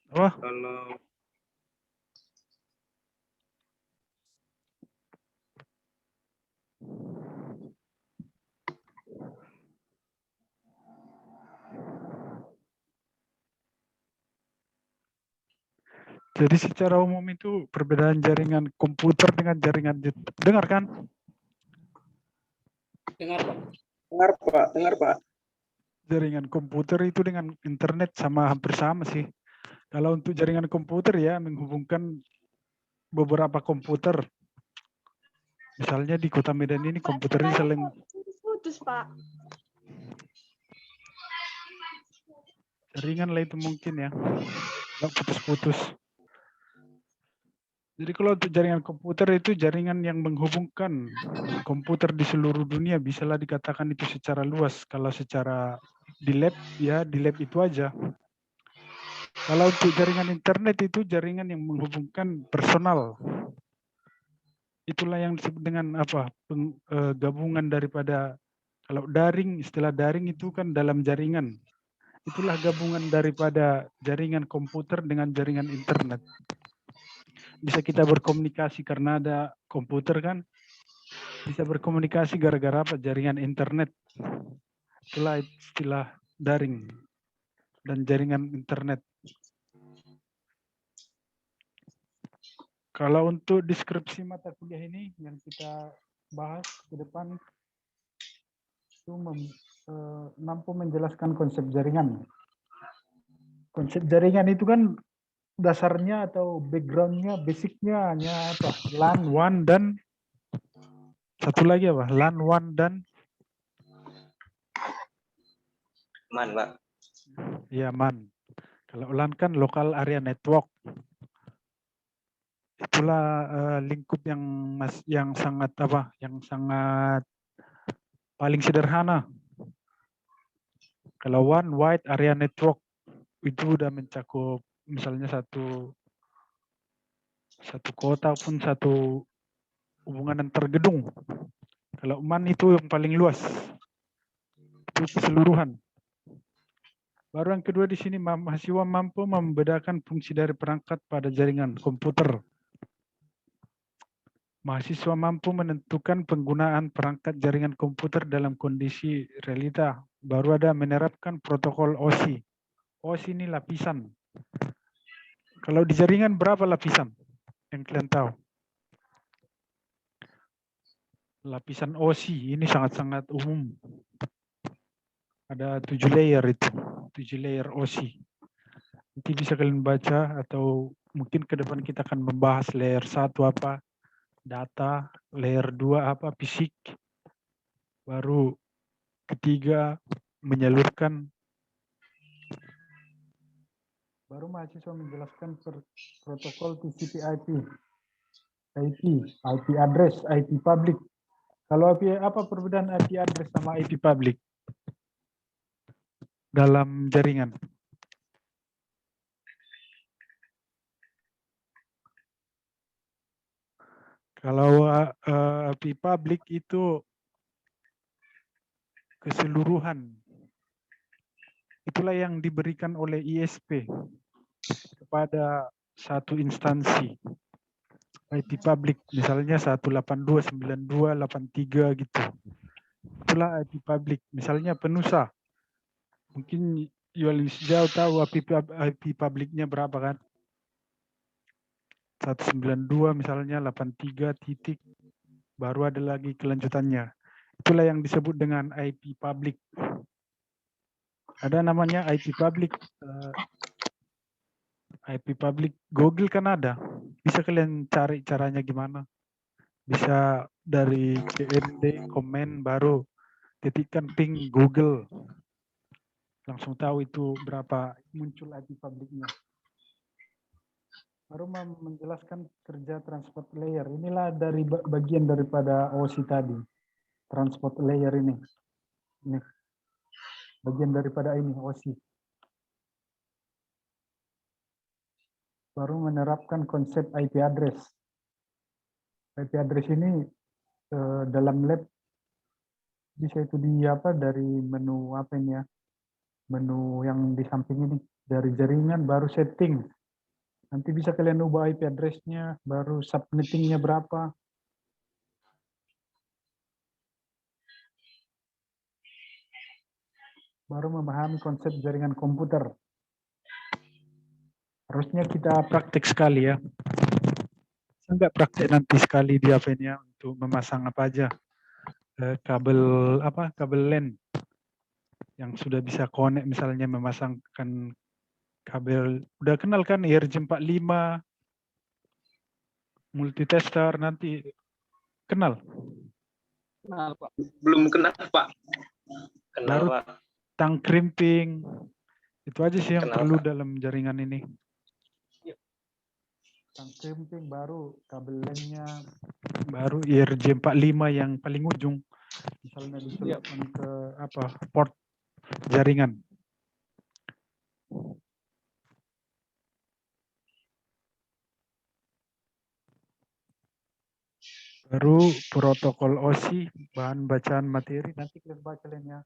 Wah, Kalau jadi secara umum itu perbedaan jaringan komputer dengan jaringan dengar kan? Dengar, Pak. dengar Pak, dengar Pak. Jaringan komputer itu dengan internet sama hampir sama sih. Kalau untuk jaringan komputer ya menghubungkan beberapa komputer. Misalnya di Kota Medan ini komputernya saling Putus, Pak. jaringan lah itu mungkin ya. Nggak putus-putus. Jadi kalau untuk jaringan komputer itu jaringan yang menghubungkan komputer di seluruh dunia, bisalah dikatakan itu secara luas. Kalau secara di lab, ya di lab itu aja. Kalau untuk jaringan internet itu jaringan yang menghubungkan personal. Itulah yang disebut dengan apa? Gabungan daripada, kalau daring, istilah daring itu kan dalam jaringan. Itulah gabungan daripada jaringan komputer dengan jaringan internet. Bisa kita berkomunikasi karena ada komputer kan, bisa berkomunikasi gara-gara apa? Jaringan internet. Itulah istilah daring dan jaringan internet. Kalau untuk deskripsi mata kuliah ini yang kita bahas ke depan itu mampu menjelaskan konsep jaringan. Konsep jaringan itu kan dasarnya atau backgroundnya, basicnya hanya apa? LAN, WAN, dan satu lagi apa? LAN, WAN, dan Man Pak. ya MAN. Kalau LAN kan local area network. Itulah lingkup yang sangat apa? Yang sangat paling sederhana. Kalau WAN, wide area network, itu udah mencakup misalnya satu kota pun satu hubungan antar gedung. Kalau MAN itu yang paling luas, itu keseluruhan. Baru yang kedua di sini mahasiswa mampu membedakan fungsi dari perangkat pada jaringan komputer. Mahasiswa mampu menentukan penggunaan perangkat jaringan komputer dalam kondisi realita. Baru ada menerapkan protokol OSI. OSI ini lapisan. Kalau di jaringan berapa lapisan yang kalian tahu? Lapisan OSI ini sangat-sangat umum. Ada 7 layer itu, 7 layer OSI. Nanti bisa kalian baca atau mungkin ke depan kita akan membahas layer 1 apa, data, layer 2 apa, fisik. Baru ketiga menyalurkan. Baru mahasiswa menjelaskan protokol TCP/IP, IP address, IP public. Kalau IP apa perbedaan IP address sama IP public dalam jaringan? Kalau IP public itu keseluruhan. Itulah yang diberikan oleh ISP kepada satu instansi. IP public misalnya 182.92.83 gitu. Itulah IP public. Misalnya Penusa. Mungkin Yulis jauh tahu IP publiknya berapa kan? 192 misalnya 83 titik. Baru ada lagi kelanjutannya. Itulah yang disebut dengan IP public. Ada namanya IP public. IP public Google kan ada. Bisa kalian cari caranya gimana? Bisa dari CMD komen baru ketikkan ping Google. Langsung tahu itu berapa muncul IP publiknya. Baru menjelaskan kerja transport layer. Inilah dari bagian daripada OSI tadi. Transport layer ini. Ini. Bagian daripada ini OSI. Baru menerapkan konsep IP address. IP address ini dalam lab bisa itu di apa dari menu apa ini ya? Menu yang di samping ini dari jaringan baru setting Nanti bisa kalian ubah IP address-nya, baru subnetting-nya berapa. Baru memahami konsep jaringan komputer. Harusnya kita praktik sekali ya. Enggak praktik nanti sekali di HP-nya untuk memasang apa aja. Kabel kabel LAN yang sudah bisa connect, misalnya memasangkan kabel, udah kenal kan IRJ45 multitester, nanti kenal. Kenal, Pak. Belum kenal, Pak. Kenal, Baru Pak. tang crimping, itu aja sih yang Kenal, perlu Pak. dalam jaringan ini. Tang crimping, baru kabel LAN-nya, baru IRJ45 yang paling ujung, misalnya diselipkan ke port jaringan. Baru protokol OSI, bahan bacaan materi, nanti kalian baca ya.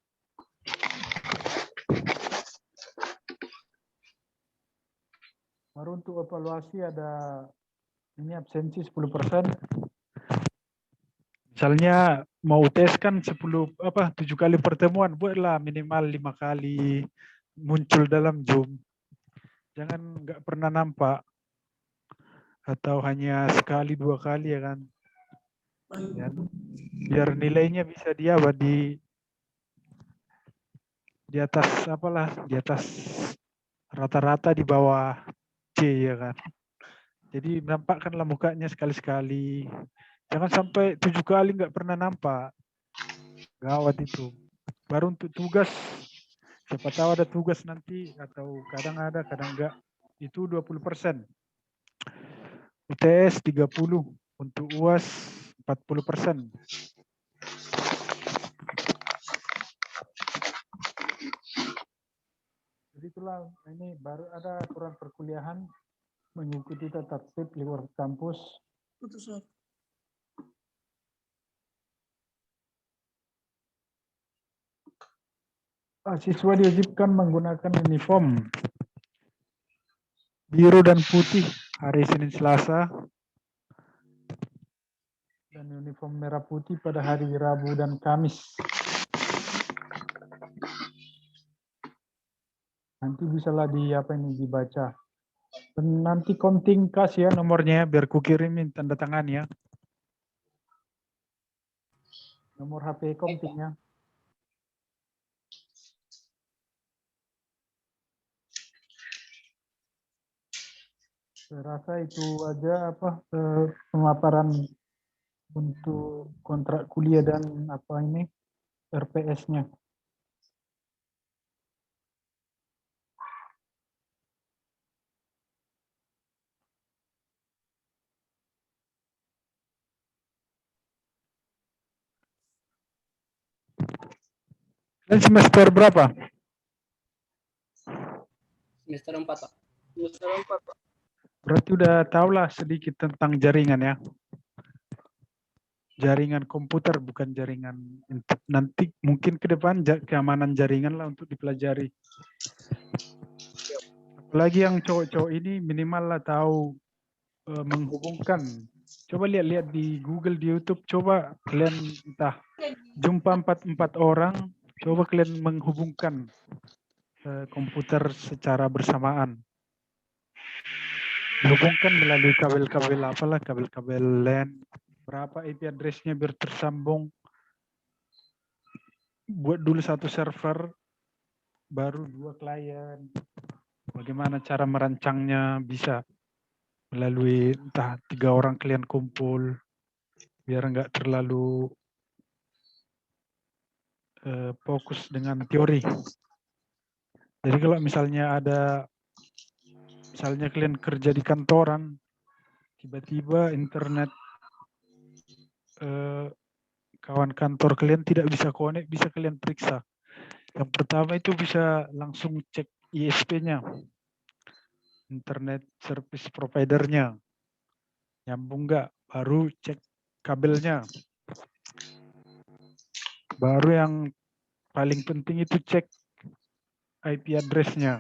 Baru untuk evaluasi ada ini absensi 10%. Misalnya mau tes kan 7 kali pertemuan, buatlah minimal 5 kali muncul dalam Zoom. Jangan nggak pernah nampak atau hanya sekali 2 kali ya kan. Ya, biar nilainya bisa di atas di atas rata-rata, di bawah C ya kan. Jadi nampakkanlah mukanya sekali-sekali. Jangan sampai 7 kali nggak pernah nampak. Gawat itu. Baru untuk tugas, siapa tahu ada tugas nanti, atau kadang ada, kadang enggak. Itu 20%. UTS 30, untuk UAS 40%. Jadi itulah, ini baru ada aturan perkuliahan mengikuti tata tertib di luar kampus. Siswa diwajibkan menggunakan uniform biru dan putih hari Senin Selasa, dan uniform merah putih pada hari Rabu dan Kamis. Nanti bisalah dibaca. Dan nanti konting kas ya nomornya, biar kukirimin tanda tangan ya. Nomor HP kontingnya. Saya rasa itu aja pemaparan untuk kontrak kuliah dan RPS-nya. Dan semester berapa? Semester 4, Pak. Semester 4, Pak. Berarti udah tahulah sedikit tentang jaringan ya. Jaringan komputer, bukan jaringan. Nanti mungkin ke depan keamanan jaringan lah untuk dipelajari. Apalagi yang cowok-cowok ini minimal lah tahu menghubungkan. Coba lihat-lihat di Google, di YouTube, coba kalian jumpa 4 orang, coba kalian menghubungkan komputer secara bersamaan. Dihubungkan melalui kabel-kabel kabel-kabel LAN, berapa IP address-nya biar tersambung. Buat dulu satu server, baru 2 klien. Bagaimana cara merancangnya, bisa melalui 3 orang klien kumpul, biar nggak terlalu fokus dengan teori. Jadi kalau misalnya kalian kerja di kantoran, tiba-tiba internet kawan kantor kalian tidak bisa connect, bisa kalian periksa. Yang pertama itu bisa langsung cek ISP-nya, internet service provider-nya, nyambung nggak, baru cek kabelnya. Baru yang paling penting itu cek IP address-nya,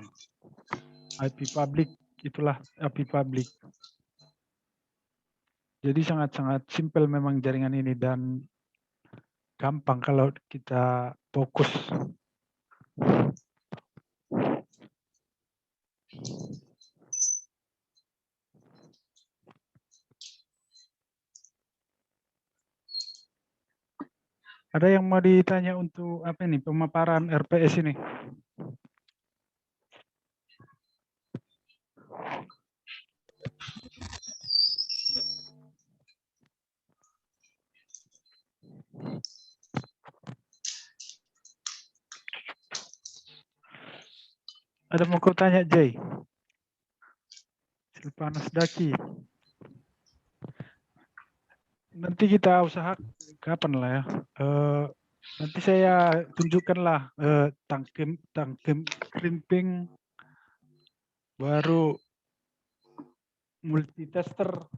IP public Itulah API publik. Jadi sangat-sangat simpel memang jaringan ini dan gampang kalau kita fokus. Ada yang mau ditanya untuk apa ini pemaparan RPS ini? Ada mau kau tanya, Jay? Silvanus Daki. Nanti kita usaha kapan lah ya. Nanti saya tunjukkanlah tangkim crimping baru multitester.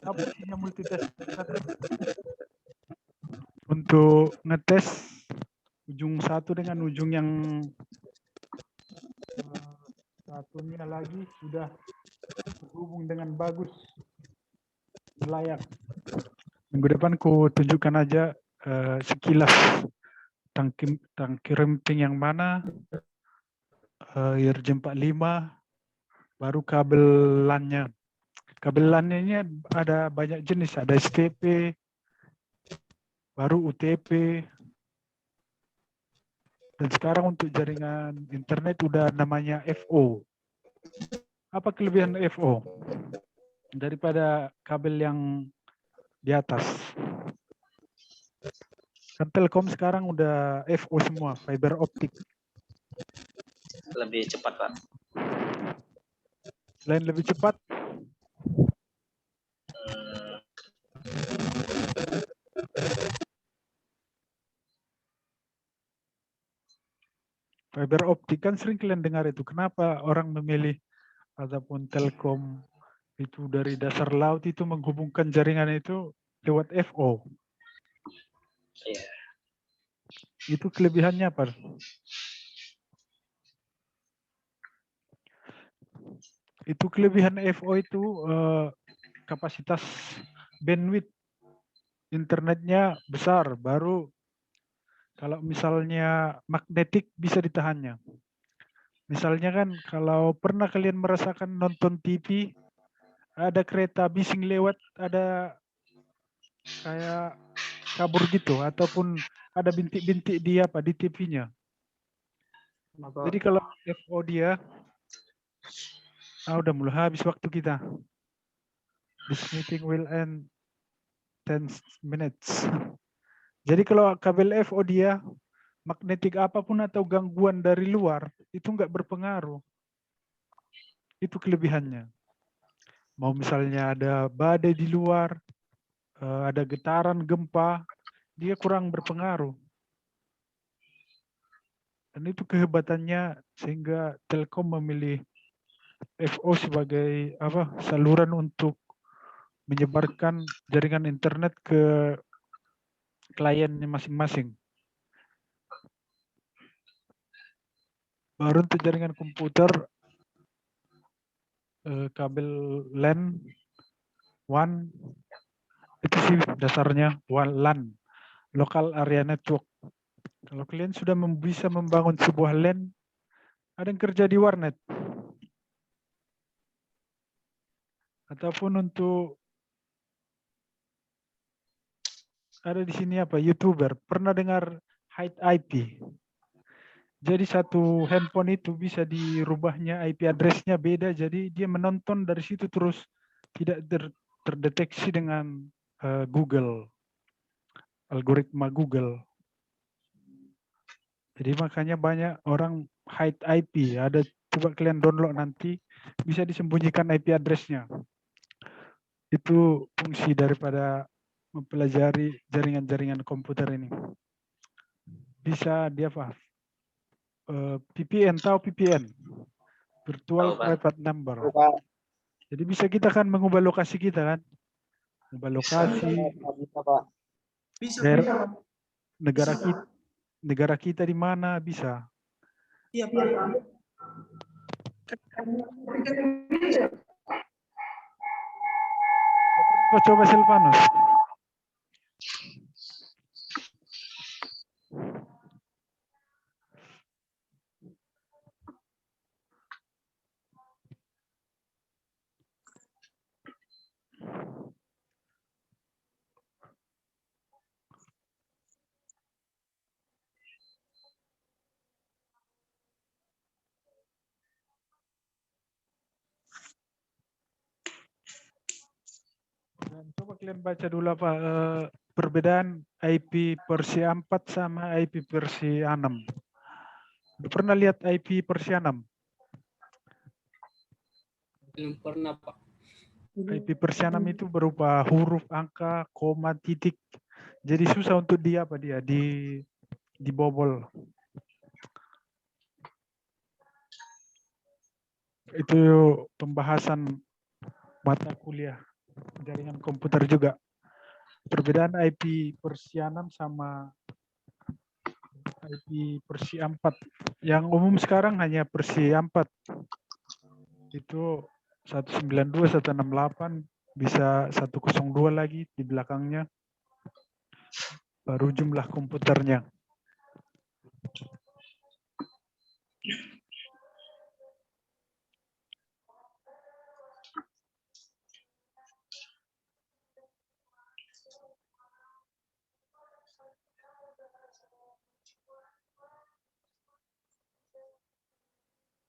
Apa isinya multitester? Untuk ngetes ujung satu dengan ujung yang satunya lagi sudah terhubung dengan bagus, layak. Minggu depan ku tunjukkan aja sekilas tangki crimping yang mana, IRJ45, baru kabel LAN-nya. Kabel LAN-nya ini ada banyak jenis, ada STP, baru UTP, dan sekarang untuk jaringan internet udah namanya FO. Apa kelebihan FO daripada kabel yang di atas? Kan Telkom sekarang udah FO semua, fiber optik. Lebih cepat, Pak. Selain lebih cepat, fiber optik kan sering kalian dengar itu. Kenapa orang memilih ataupun Telkom itu dari dasar laut itu menghubungkan jaringan itu lewat FO? Iya. Itu kelebihannya apa? Itu kelebihan FO itu kapasitas bandwidth internetnya besar, baru kalau misalnya magnetik bisa ditahannya. Misalnya kan kalau pernah kalian merasakan nonton TV, ada kereta bising lewat, ada kayak kabur gitu, ataupun ada bintik-bintik di apa di TV-nya. Jadi kalau FO dia, udah mulai habis waktu kita. This meeting will end 10 minutes. Jadi kalau kabel FO dia, magnetik apapun atau gangguan dari luar, itu nggak berpengaruh. Itu kelebihannya. Mau misalnya ada badai di luar, ada getaran gempa, dia kurang berpengaruh. Dan itu kehebatannya sehingga Telkom memilih FO sebagai saluran untuk menyebarkan jaringan internet ke kliennya masing-masing. Baru untuk jaringan komputer, kabel LAN WAN itu sih dasarnya LAN, Local Area Network. Kalau kalian sudah bisa membangun sebuah LAN, ada yang kerja di warnet. Ataupun untuk ada di sini YouTuber, pernah dengar hide IP? Jadi satu handphone itu bisa dirubahnya IP address-nya beda, jadi dia menonton dari situ terus tidak terdeteksi dengan Google, algoritma Google. Jadi makanya banyak orang hide IP. Ada coba kalian download nanti, bisa disembunyikan IP address-nya. Itu fungsi daripada mempelajari jaringan-jaringan komputer ini. Bisa dia VPN, tahu VPN? Virtual Private Number. Jadi bisa kita kan mengubah lokasi kita kan. Mengubah lokasi. Bisa. Negara kita di mana bisa. Iya, Pak. Kau coba Silvanus. Dan coba kalian baca dulu apa perbedaan IP versi 4 sama IP versi 6. Udah pernah lihat IP versi 6? Belum pernah, Pak. IP versi 6 itu berupa huruf, angka, koma, titik. Jadi susah untuk dibobol. Itu pembahasan mata kuliah jaringan komputer juga. Perbedaan IP versi 6 sama IP versi 4. Yang umum sekarang hanya versi 4. Itu 192, 168, bisa 102 lagi di belakangnya. Baru jumlah komputernya.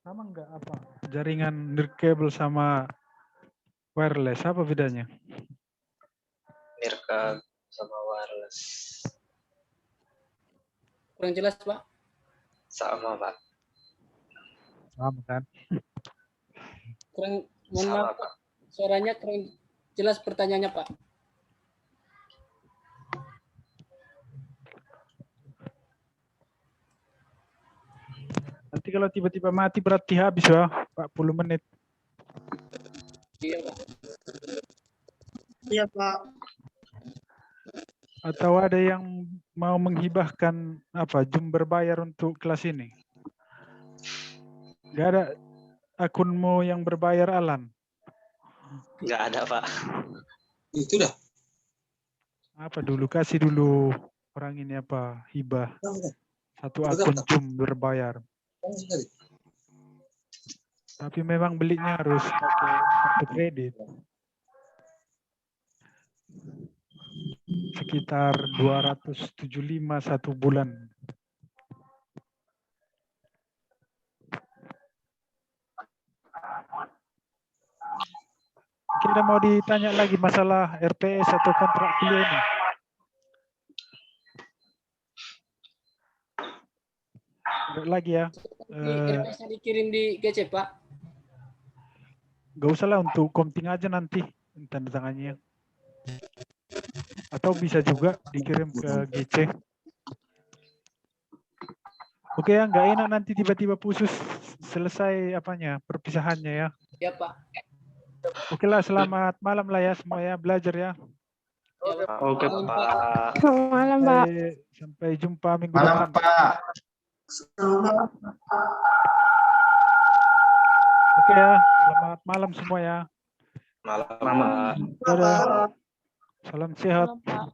Sama enggak apa? Jaringan nirkabel sama wireless, apa bedanya? Nirkabel sama wireless. Kurang jelas, Pak. Sama, Pak. Sama kan? Kurang, mohon Sama, maaf, Pak. suaranya kurang jelas pertanyaannya, Pak. Nanti kalau tiba-tiba mati berarti habis ya, 40 menit. Iya, Pak. Iya, Pak. Atau ada yang mau menghibahkan Zoom berbayar untuk kelas ini? Gak ada akunmu yang berbayar, Alan? Nggak ada, Pak. Itu dah. Kasih dulu orang ini hibah. Satu akun Zoom berbayar. Tapi memang belinya harus pakai kartu kredit. Sekitar 275 satu bulan. Kita mau ditanya lagi masalah RPS atau kontrak kuliah ini. Lagi ya. RPS dikirim di GC, Pak. Gak usah lah, untuk komting aja nanti tanda tangannya. Atau bisa juga dikirim ke GC. Oke ya, nggak enak nanti tiba-tiba putus selesai perpisahannya ya. Ya, Pak. Oke lah, selamat malam lah ya semua ya, belajar ya. Oke, Pak. Selamat malam, Pak. Sampai jumpa minggu depan. Pak. Oke ya, selamat malam semua ya. Malam, Pak. Dadah. Salam sehat. Malam, Pak.